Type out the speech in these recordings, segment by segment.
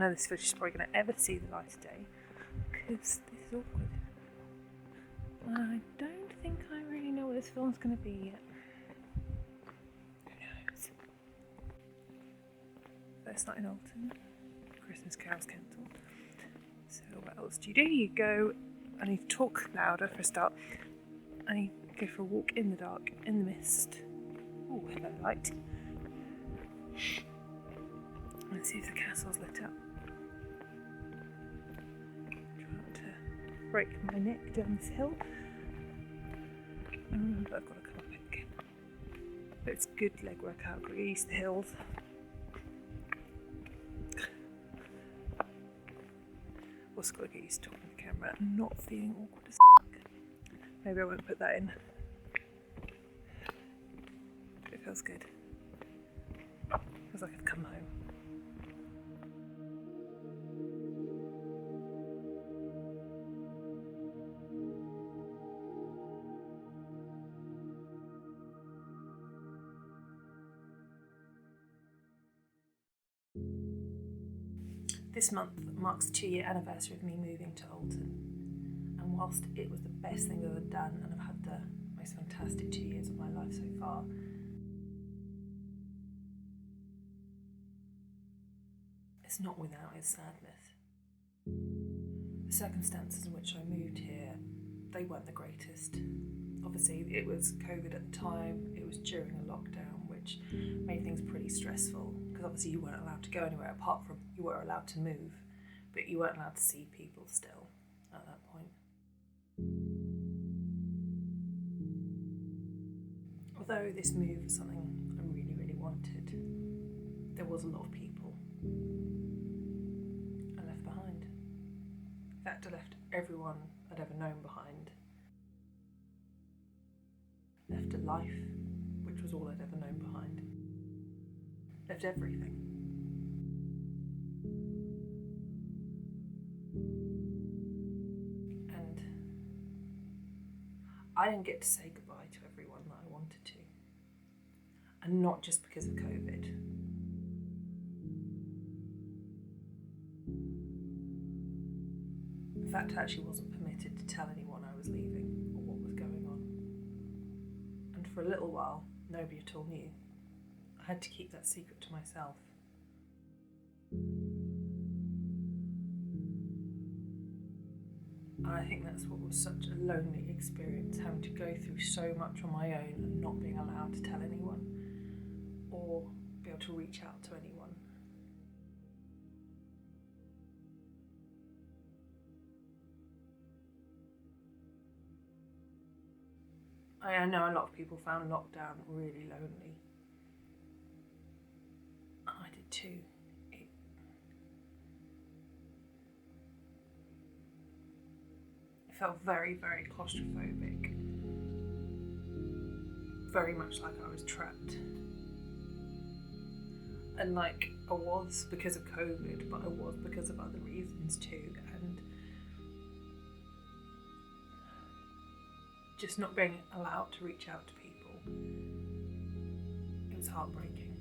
know this footage is probably going to ever see the light of day because this is awkward. I don't think I really know what this film's going to be yet. Who knows? First night in Alton, Christmas carols cancelled. So what else do? You go, I need to talk louder for a start. I need to go for a walk in the dark, in the mist. Oh, hello light. Let's see if the castle's lit up. Trying to break my neck down this hill. But I've got to come up it again. But it's good leg workout, grease the hills. Also got to get used to talking to the camera and not feeling awkward as f***. Maybe I won't put that in. It feels good. Feels like I've come home. This month marks the 2-year anniversary of me moving to Alton, and whilst it was the best thing I've ever done and I've had the most fantastic 2 years of my life so far, it's not without its sadness. The circumstances in which I moved here, they weren't the greatest. Obviously it was COVID at the time, it was during a lockdown which made things pretty stressful. Obviously you weren't allowed to go anywhere apart from you were allowed to move, but you weren't allowed to see people still at that point. Although this move was something I really, really wanted, there was a lot of people I left behind. In fact, I left everyone I'd ever known behind. Left a life, which was all I'd ever known behind. Left everything. And I didn't get to say goodbye to everyone that I wanted to. And not just because of COVID. In fact, I actually wasn't permitted to tell anyone I was leaving or what was going on. And for a little while, nobody at all knew. I had to keep that secret to myself. And I think that's what was such a lonely experience, having to go through so much on my own and not being allowed to tell anyone or be able to reach out to anyone. I know a lot of people found lockdown really lonely. I did too. It felt very, very claustrophobic. Very much like I was trapped. And like I was because of COVID, but I was because of other reasons too. And just not being allowed to reach out to people, it was heartbreaking.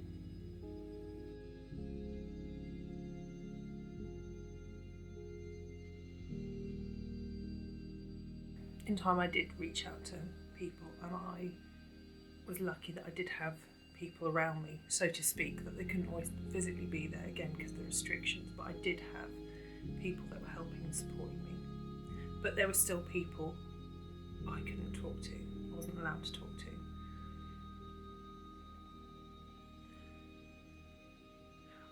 In time I did reach out to people, and I was lucky that I did have people around me, so to speak, that they couldn't always physically be there again because of the restrictions, but I did have people that were helping and supporting me. But there were still people I couldn't talk to, I wasn't allowed to talk to.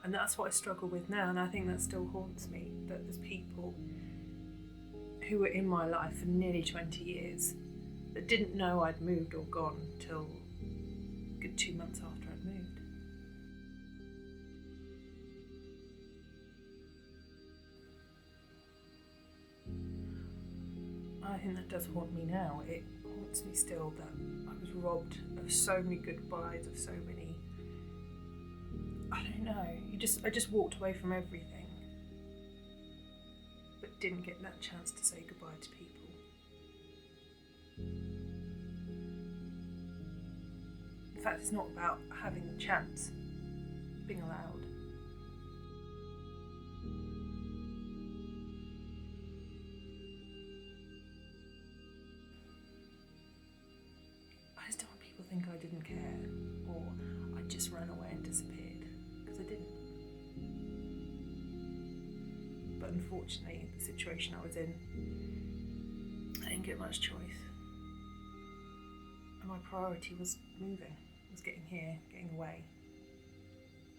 And that's what I struggle with now, and I think that still haunts me, that there's people who were in my life for nearly 20 years that didn't know I'd moved or gone till a good 2 months after I'd moved. I think that does haunt me now. It haunts me still that I was robbed of so many goodbyes, of so many, I don't know, I just walked away from everything, but didn't get that chance to say goodbye to people. In fact, it's not about having the chance, being allowed. people think I didn't care, or I just ran away and disappeared, because I didn't. But unfortunately, the situation I was in, I didn't get much choice. And my priority was moving, was getting here, getting away,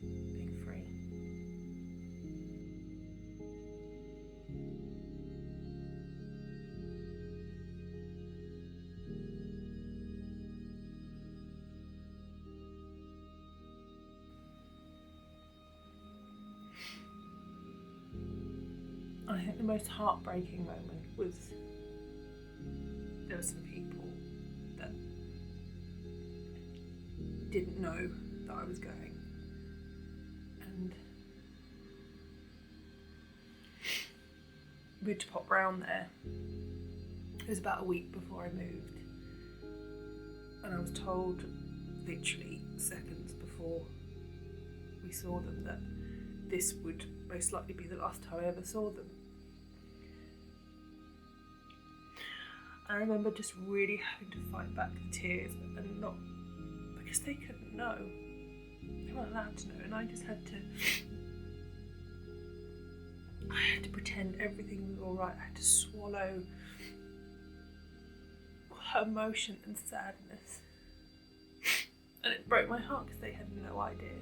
being free. I think the most heartbreaking moment was there were some people that didn't know that I was going, and we had to pop round there. It was about a week before I moved, and I was told literally seconds before we saw them that this would most likely be the last time I ever saw them. I remember just really having to fight back the tears, and not because they couldn't know. They weren't allowed to know, and I just had to pretend everything was alright. I had to swallow emotion and sadness. And it broke my heart because they had no idea.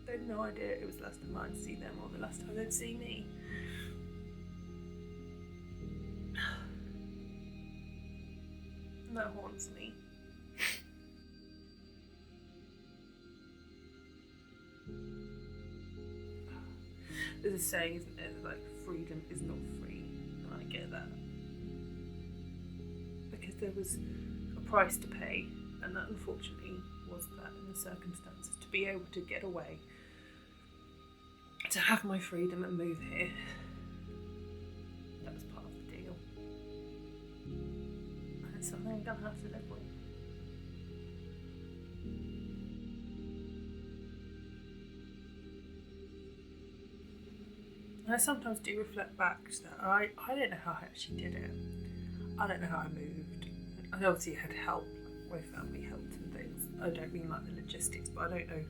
They had no idea it was the last time I'd see them, or the last time they'd see me. And that haunts me. There's a saying, isn't there, like, freedom is not free, and I get that. Because there was a price to pay, and that unfortunately was that in the circumstances. To be able to get away, to have my freedom and move here, that was part of the deal. And it's something I'm gonna have to live with. And I sometimes do reflect back to that. I don't know how I actually did it. I don't know how I moved. I obviously had help, like my family helped and things. I don't mean like the logistics, but I don't know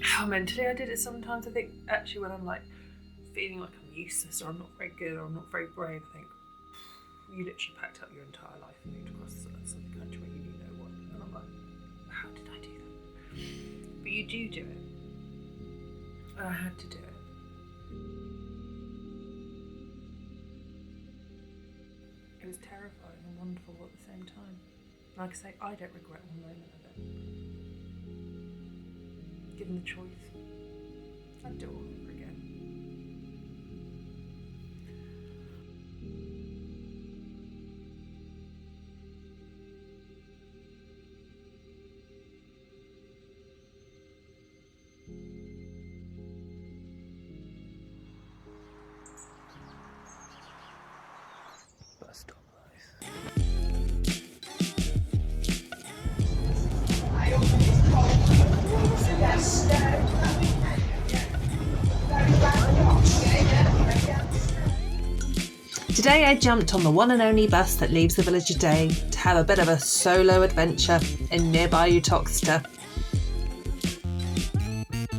how mentally I did it sometimes. I think actually when I'm like feeling like I'm useless, or I'm not very good, or I'm not very brave, I think you literally packed up your entire life and moved across some country where you knew no one. And I'm like, how did I do that? But you do it. And I had to do it. It was terrifying and wonderful at the same time. Like I say, I don't regret one moment of it. Given the choice, I'd do it all over again. Bus stop life. Today I jumped on the one and only bus that leaves the village a day to have a bit of a solo adventure in nearby Uttoxeter.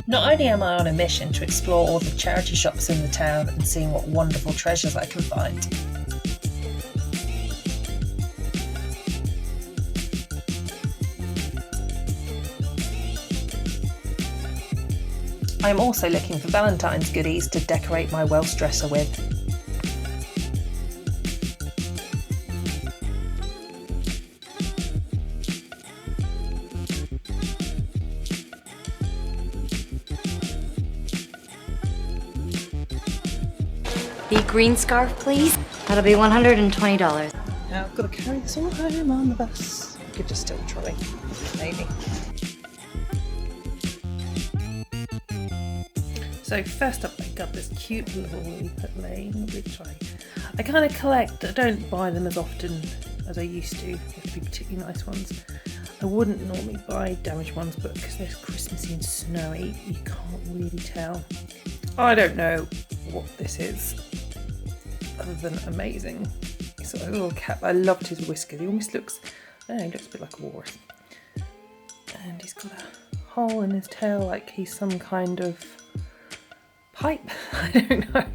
Not only am I on a mission to explore all the charity shops in the town and seeing what wonderful treasures I can find, I am also looking for Valentines goodies to decorate my Welsh dresser with. The green scarf, please. That'll be $120. Now I've got to carry this all home on the bus. I could just steal the trolley, maybe. So first up I got this cute little Louie lane, which I kind of collect. I don't buy them as often as I used to. They have to be particularly nice ones. I wouldn't normally buy damaged ones, but because they're Christmassy and snowy, you can't really tell. I don't know what this is, other than amazing. He's got a little cap. I loved his whiskers. He almost looks Oh, he looks a bit like a walrus. And he's got a hole in his tail like he's some kind of pipe. I don't know.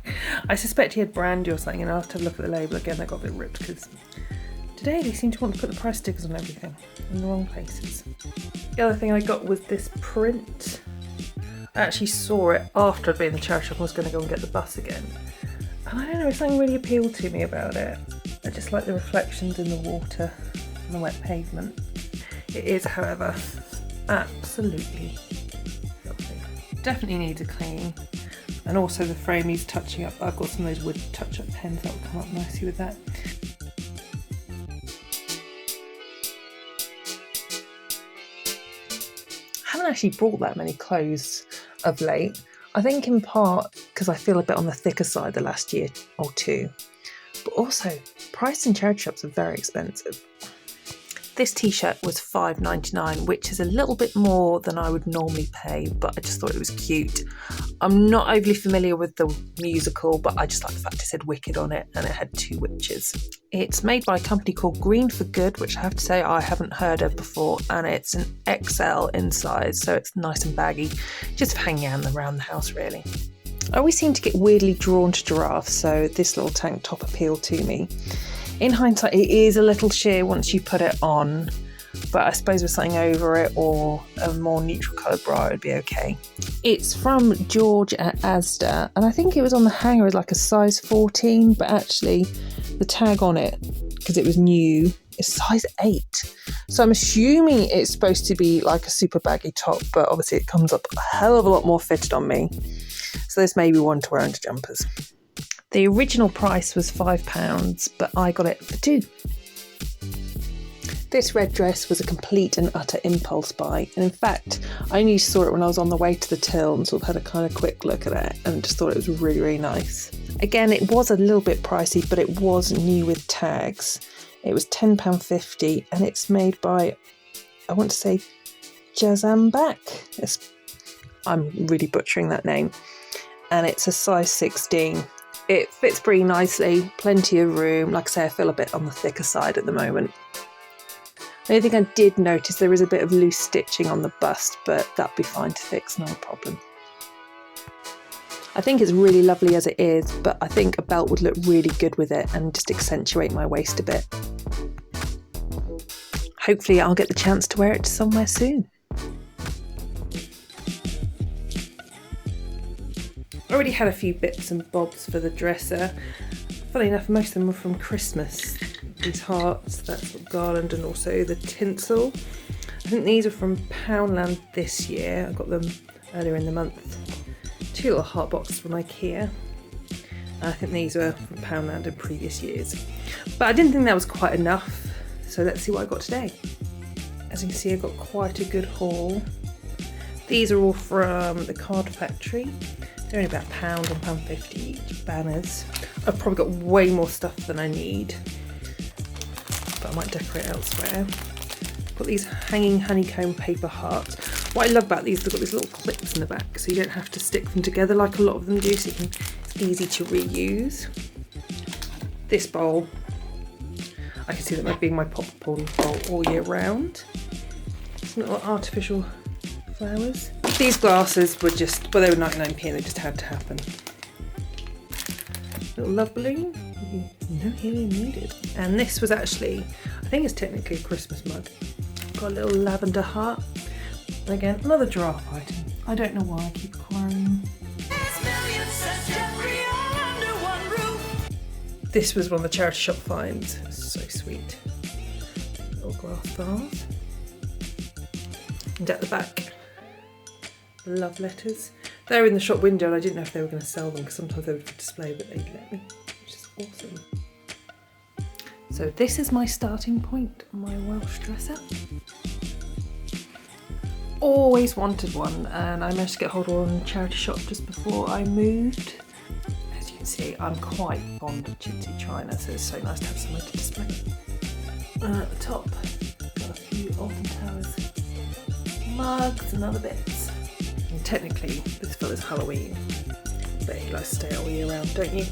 I suspect he had brandy or something, and I'll have to look at the label again. They got a bit ripped because today they seem to want to put the price stickers on everything in the wrong places. The other thing I got was this print. I actually saw it after I'd been in the charity shop and was going to go and get the bus again. And I don't know, something really appealed to me about it. I just like the reflections in the water and the wet pavement. It is, however, absolutely lovely. Definitely needs a clean. And also the frame needs touching up. I've got some of those wood touch-up pens that will come up nicely with that. I haven't actually brought that many clothes of late. I think in part because I feel a bit on the thicker side the last year or two. But also, prices in charity shops are very expensive. This t-shirt was $5.99, which is a little bit more than I would normally pay, but I just thought it was cute. I'm not overly familiar with the musical, but I just like the fact it said Wicked on it and it had 2 witches. It's made by a company called Green for Good, which I have to say I haven't heard of before, and it's an XL in size, so it's nice and baggy, just for hanging out around the house really. I always seem to get weirdly drawn to giraffes, so this little tank top appealed to me. In hindsight, it is a little sheer once you put it on, but I suppose with something over it or a more neutral coloured bra, it would be okay. It's from George at Asda, and I think it was on the hanger as like a size 14, but actually the tag on it, because it was new, is size 8. So I'm assuming it's supposed to be like a super baggy top, but obviously it comes up a hell of a lot more fitted on me. So this may be one to wear under jumpers. The original price was £5, but I got it for £2. This red dress was a complete and utter impulse buy, and in fact I only saw it when I was on the way to the till and sort of had a kind of quick look at it and just thought it was really, really nice. Again, it was a little bit pricey, but it was new with tags. It was £10.50 and it's made by, I want to say, Jazambak. I'm really butchering that name. And it's a size 16. It fits pretty nicely, plenty of room. Like I say, I feel a bit on the thicker side at the moment. The only thing I did notice, there is a bit of loose stitching on the bust, but that'd be fine to fix, no problem. I think it's really lovely as it is, but I think a belt would look really good with it and just accentuate my waist a bit. Hopefully I'll get the chance to wear it somewhere soon. I already had a few bits and bobs for the dresser. Funny enough, most of them were from Christmas. These hearts, that sort of garland, and also the tinsel. I think these are from Poundland this year. I got them earlier in the month. 2 little heart boxes from IKEA. I think these were from Poundland in previous years. But I didn't think that was quite enough, so let's see what I got today. As you can see, I've got quite a good haul. These are all from the Card Factory. They're only about £1 and £1.50 each, banners. I've probably got way more stuff than I need, but I might decorate elsewhere. Got these hanging honeycomb paper hearts. What I love about these, they've got these little clips in the back, so you don't have to stick them together like a lot of them do, so it's easy to reuse. This bowl, I can see that being my popcorn bowl all year round. Some little artificial flowers. These glasses were just, well, they were 99p and they just had to happen. Little love balloon, no helium needed. And this was actually, I think it's technically a Christmas mug. Got a little lavender heart. And again, another giraffe item. I don't know why I keep acquiring. This was one of the charity shop finds. So sweet. Little glass vase. And at the back, love letters. They're in the shop window and I didn't know if they were going to sell them because sometimes they would display, but they'd let me, which is awesome. So this is my starting point on my Welsh dresser. Always wanted one, and I managed to get hold of one in a charity shop just before I moved. As you can see, I'm quite fond of chintzy china, so it's so nice to have somewhere to display. And at the top, got a few Alton Towers mugs and other bits. And technically, this fella's Halloween, but he likes to stay all year round, don't you?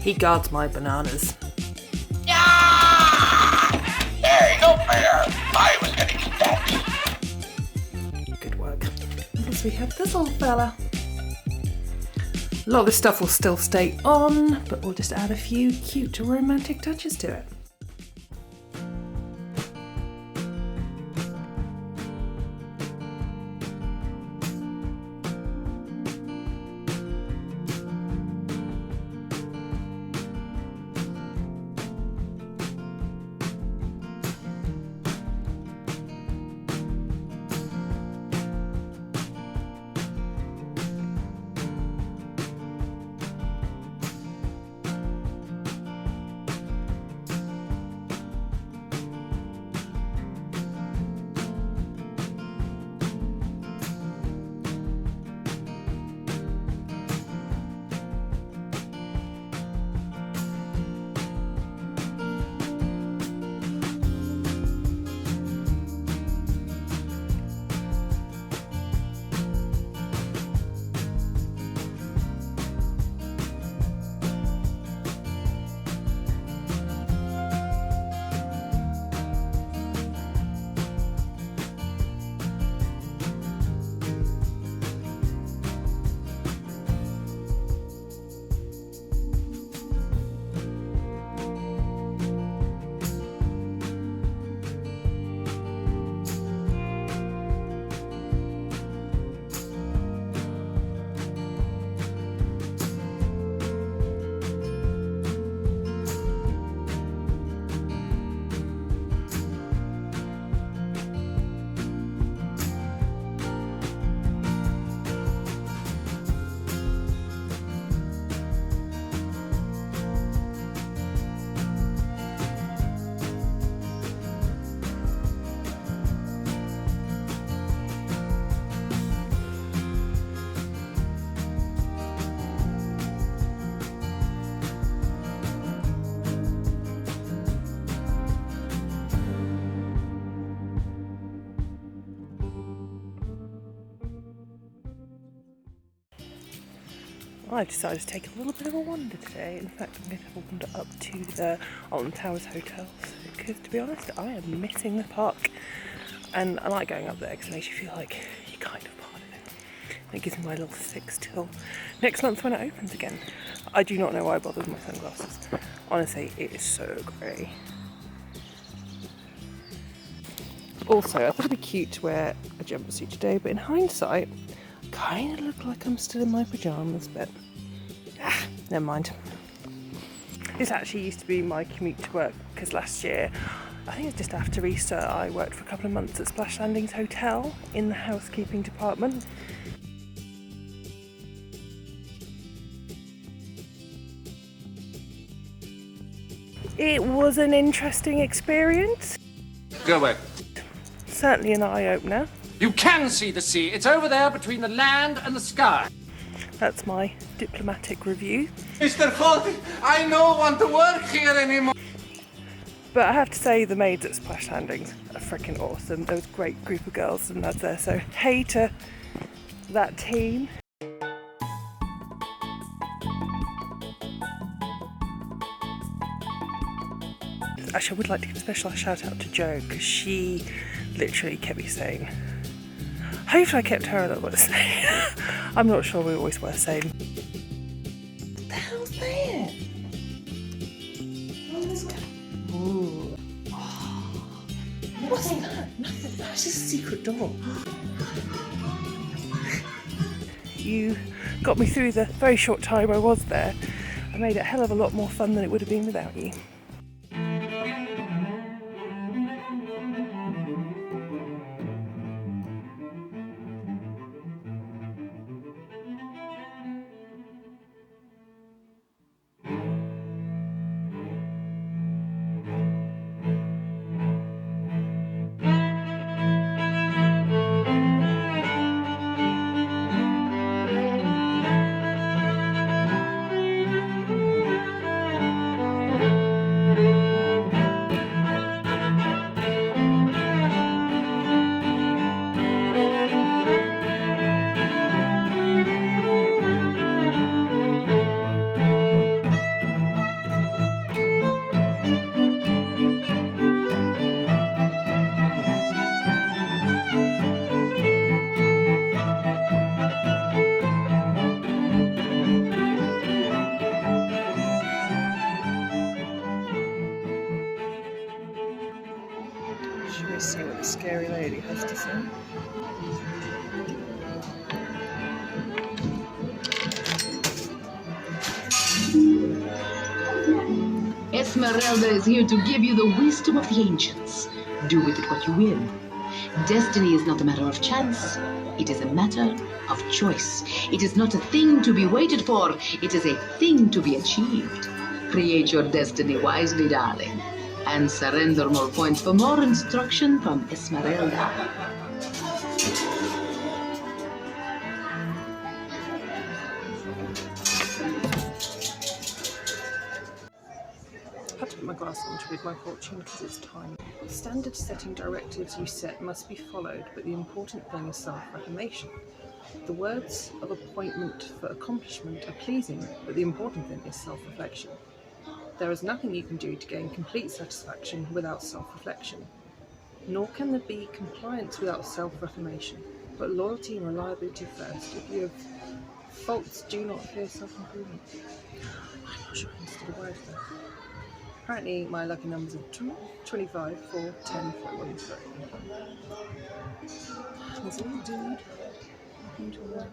He guards my bananas. There you go, bear. we have this little fella. A lot of this stuff will still stay on, but we'll just add a few cute romantic touches to it. I've decided to take a little bit of a wander today. In fact, I'm going to have a wander up to the Alton Towers Hotel because, to be honest, I am missing the park. And I like going up there because it makes you feel like you're kind of part of it. And it gives me my little fix till next month when it opens again. I do not know why I bothered with my sunglasses. Honestly, it is so grey. Also, I thought it'd be cute to wear a jumpsuit today, but in hindsight, I kind of look like I'm still in my pyjamas, but never mind. This actually used to be my commute to work because last year, I think it was just after Easter, I worked for a couple of months at Splash Landings Hotel in the housekeeping department. It was an interesting experience. Go away. Certainly an eye-opener. You can see the sea. It's over there between the land and the sky. That's my diplomatic review. Mr. Holt, I don't want to work here anymore. But I have to say, the maids at Splash Landings are freaking awesome. There was a great group of girls and lads there, so hey to that team. Actually, I would like to give a special shout out to Jo, because she literally kept me sane. Hopefully I kept her a little bit sane. I'm not sure we always were sane. What the hell's that? Oh, this guy. Ooh. Oh. What's that? Nothing. That's just a secret door. You got me through the very short time I was there. I made it a hell of a lot more fun than it would have been without you. Let's see what the scary lady has to say. Esmeralda is here to give you the wisdom of the ancients. Do with it what you will. Destiny is not a matter of chance. It is a matter of choice. It is not a thing to be waited for. It is a thing to be achieved. Create your destiny wisely, darling. And surrender more points for more instruction from Esmeralda. I had to put my glass on to read my fortune because it's tiny. Standard setting directives you set must be followed, but the important thing is self-reformation. The words of appointment for accomplishment are pleasing, but the important thing is self-reflection. There is nothing you can do to gain complete satisfaction without self-reflection. Nor can there be compliance without self-reformation. Put loyalty and reliability first. If you have faults, do not fear self-improvement. I'm not sure I understood a word there. Apparently my lucky numbers are 25, 4, 10, 41, 3. There's a little dude walking to the right.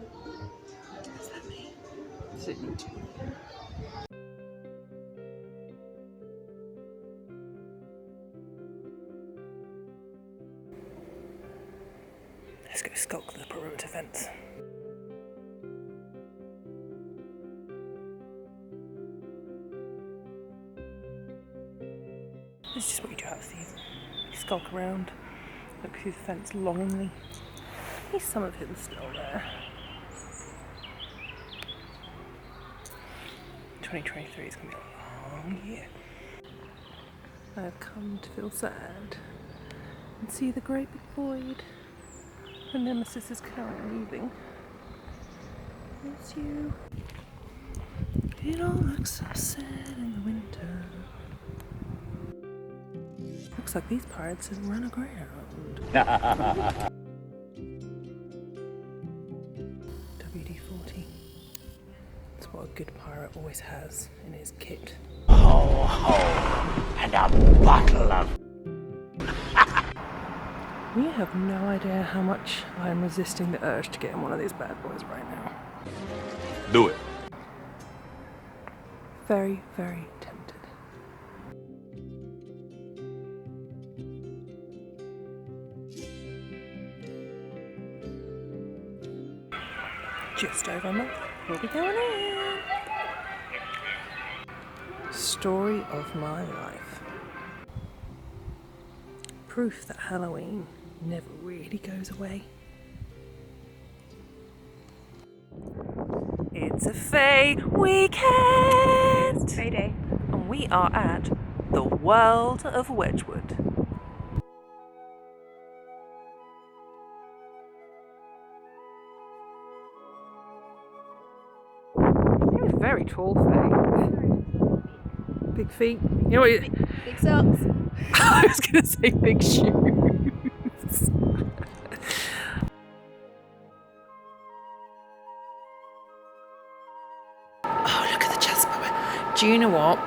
Is that me? Does it need to be? Let's go skulk the perimeter fence. This is just what you do out of season. You skulk around, look through the fence longingly. At least some of him's still there. 2023 is going to be a long year. I have come to feel sad and see the great big void. Her nemesis is currently leaving. It's you. It all looks so sad in the winter. Looks like these pirates have run aground. WD-40. That's what a good pirate always has in his kit. Ho, ho, and a bottle of... You have no idea how much I am resisting the urge to get in one of these bad boys right now. Do it. Very, very tempted. Just over a month, we'll be going in. Story of my life. Proof that Halloween never really goes away. It's a Faye weekend! Faye day. And we are at the world of Wedgewood. You're very tall, Faye. Big feet. You know what? Big socks. I was going to say big shoes. Oh, look at the jasper. Do you know what?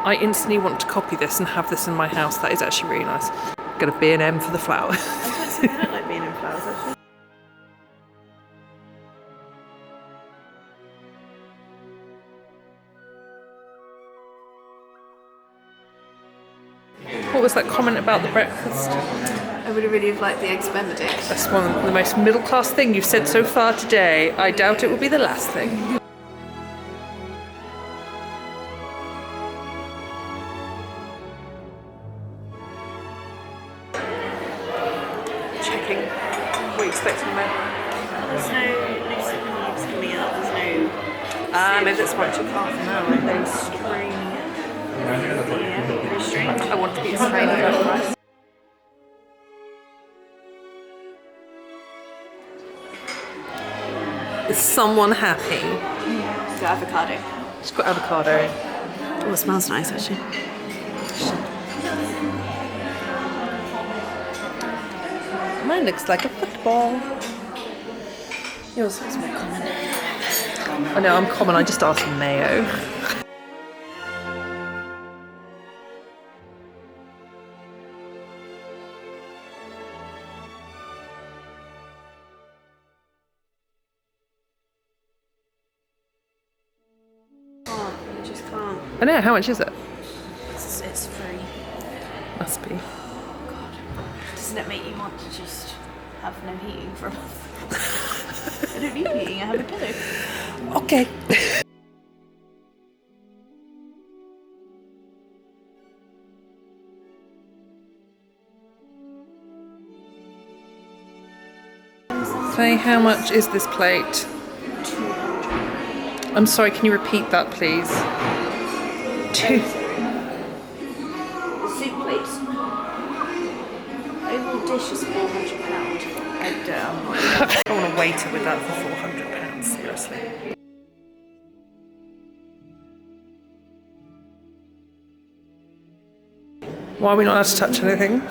I instantly want to copy this and have this in my house. That is actually really nice. Got a B&M for the flowers. I don't like being in flowers actually. What was that comment about the breakfast? I would have really liked the eggs Benedict. That's one of the most middle class thing you've said so far today. I doubt it will be the last thing. Checking. What are you expecting, man? There's no second leaves coming out. There's no. Maybe that's why it took half an hour. No string. Yeah, very strange. I want to be a strain of that price. Is someone happy? It's got avocado. It's got avocado. Oh, it smells nice actually. Mine looks like a football. Yours looks more common. I know I'm common, I just asked for mayo. I know, how much is it? It's free. Must be. Doesn't it make you want to just have no heating for a month? I don't need heating, I have a pillow. Okay. Faye, how much is this plate? I'm sorry, can you repeat that, please? 2. Soup plates. Overall dish is £400. I don't want to waiter with that for £400, seriously. Why are we not allowed to touch anything?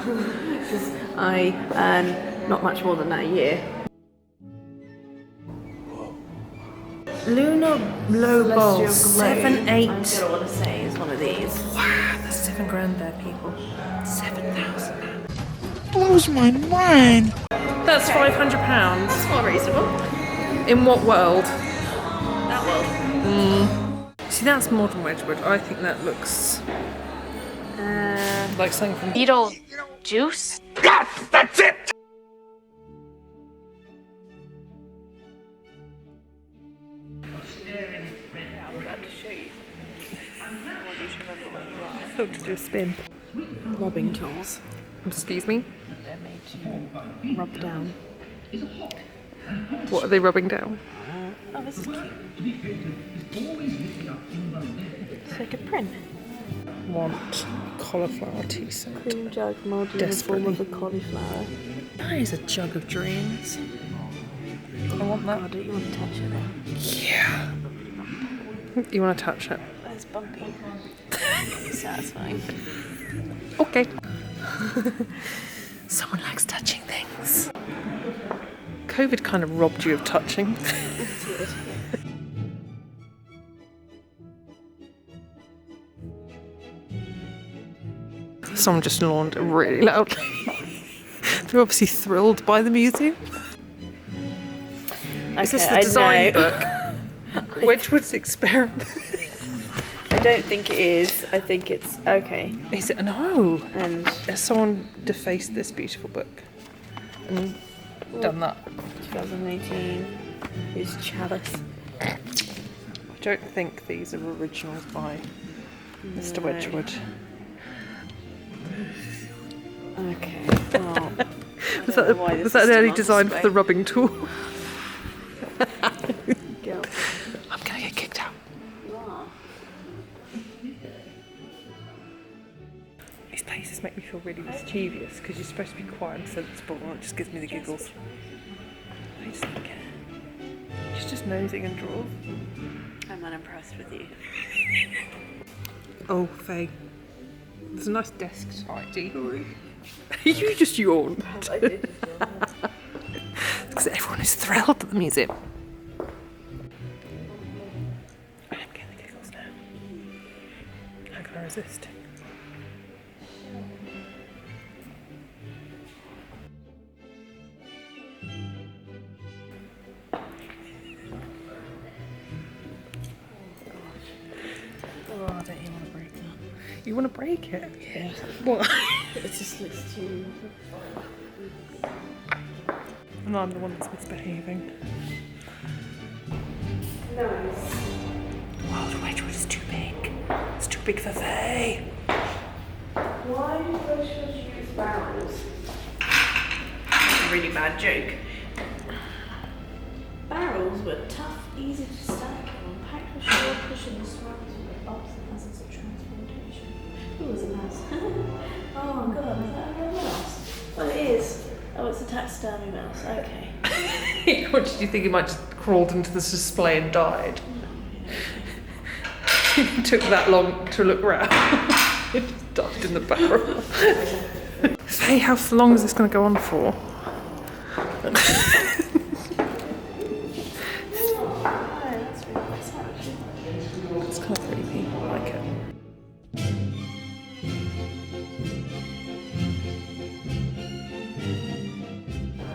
I earn not much more than that a year. Lunar low bowl, Celestial 7, 8. I don't know what to say is one of these. Wow, there's 7 grand there, people. 7,000. Blows my mind. That's £500. That's more reasonable. In what world? That world. See, that's modern Wedgewood. I think that looks like something from Beetle juice? Yes, that's it. to do a spin. Rubbing tools. Excuse me? They're made to rub down. What are they rubbing down? Oh, this is cute. It's like a print. Want cauliflower tea set. Cream jug moulded in the form of a cauliflower. That is a jug of dreams. I want that. God, don't you want to touch it then? Yeah. You want to touch it? That's bumpy. Satisfying. Okay. Someone likes touching things. COVID kind of robbed you of touching. Someone just yawned really loudly. They're obviously thrilled by the museum. Is this the design book? Wedgewood's experiment. I don't think it is. I think it's okay. Is it? No. And Has someone defaced this beautiful book and done that? 2018 is Chalice. I don't think these are originals by Mr. Wedgewood. Okay. Well, Was that an early design for the rubbing tool? Girl. I'm gonna get kicked out. These places make me feel really mischievous because you're supposed to be quiet and sensible, and it just gives me the giggles. I just don't care. She's just nosing and drawers. I'm unimpressed with you. Oh, Faye. There's a nice desk tidy. You just yawned. I did. Because everyone is thrilled at the museum. I am getting the giggles now. How can I resist? Oh, I don't even want to break that. You want to break it? Yeah. What? It just looks too... And I'm the one that's misbehaving. Nice. Oh, the Wedgewood is too big. It's too big for Faye. Why do Wedgewood use barrels? That's a really bad joke. Barrels were tough, easy to stack, and packed with short cushions surrounded by bumps and hazards of transportation. Who was a mouse? Oh god, is that a real mouse? Oh, it is. Oh, it's a taxidermy mouse. Okay. What did you think? He might just crawled into this display and died? It took that long to look round. It just died in the barrel. Faye, how long is this going to go on for? It's kind of creepy. I like it.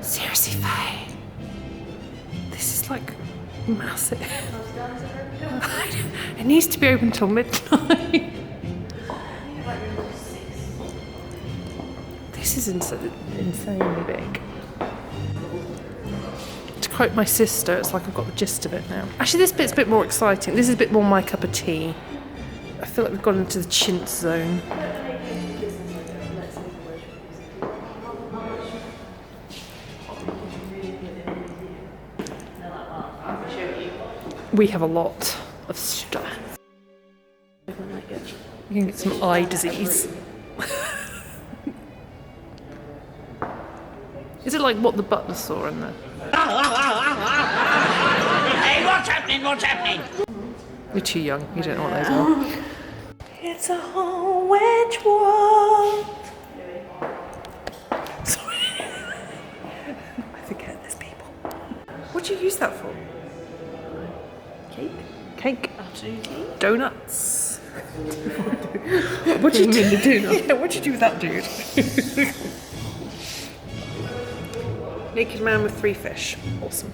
Seriously, Faye. This is like massive. It needs to be open till midnight. This is insanely big. To quote my sister, it's like I've got the gist of it now. Actually, this bit's a bit more exciting. This is a bit more my cup of tea. I feel like we've gone into the chintz zone. We have a lot of stuff. We can get some eye disease. Is it like what the butler saw in there? Hey, what's happening? What's happening? You're too young. You don't know what those are. It's a whole Wedgewood. Sorry. I forget there's people. What do you use that for? Cake. Afternoon tea. Donuts. What did you do? Yeah, what did you do with that dude? Naked man with 3 fish. Awesome.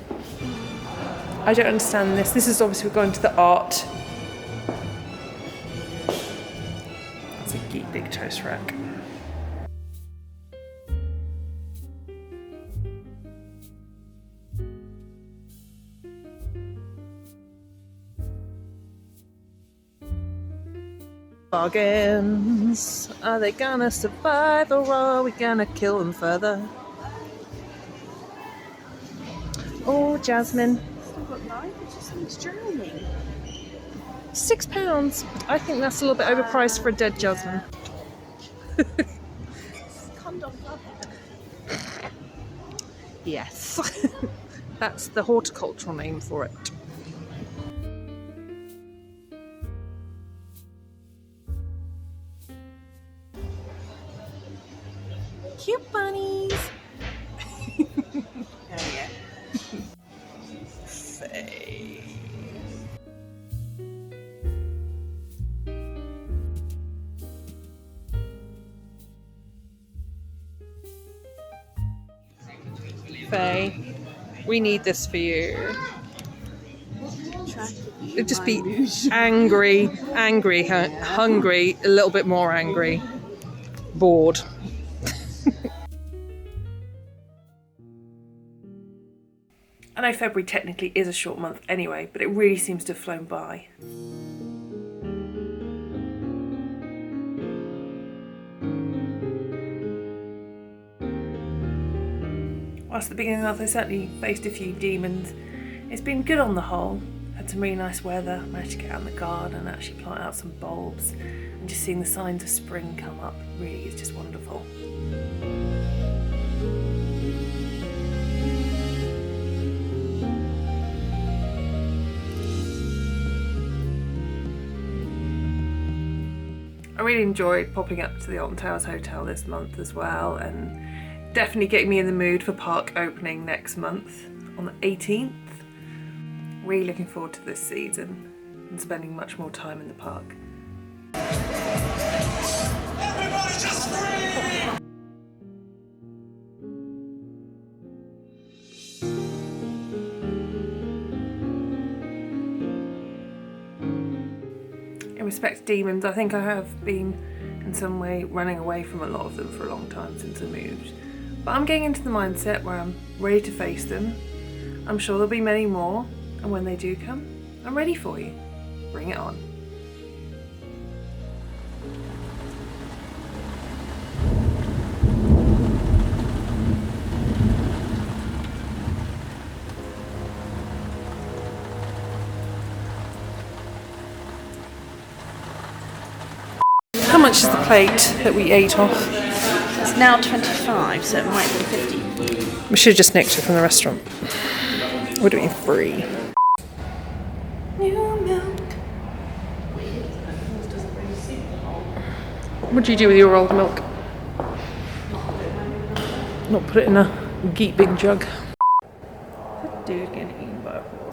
I don't understand this. This is obviously we're going to the art. That's a geek big toast rack. Bargains. Are they gonna survive or are we gonna kill them further? Oh, Jasmine. £6. I think that's a little bit overpriced for a dead Jasmine. Yes. That's the horticultural name for it. Cute bunnies. Faye. Faye, we need this for you. It'd just be angry, hungry, a little bit more angry, bored. I know February technically is a short month anyway, but it really seems to have flown by. Whilst at the beginning of the month I certainly faced a few demons, it's been good on the whole. Had some really nice weather, managed to get out in the garden and actually plant out some bulbs, and just seeing the signs of spring come up really is just wonderful. I really enjoyed popping up to the Alton Towers Hotel this month as well, and definitely getting me in the mood for park opening next month on the 18th. Really looking forward to this season and spending much more time in the park. Everybody just scream! In respect to demons, I think I have been in some way running away from a lot of them for a long time since I moved. But I'm getting into the mindset where I'm ready to face them. I'm sure there'll be many more, and when they do come, I'm ready for you. Bring it on. How much is the plate that we ate off? It's now 25, so it might be 50. We should have just nicked it from the restaurant. We're doing free. New milk. What do you do with your old milk? Not put it in a geek big jug. That dude getting eaten by a horse.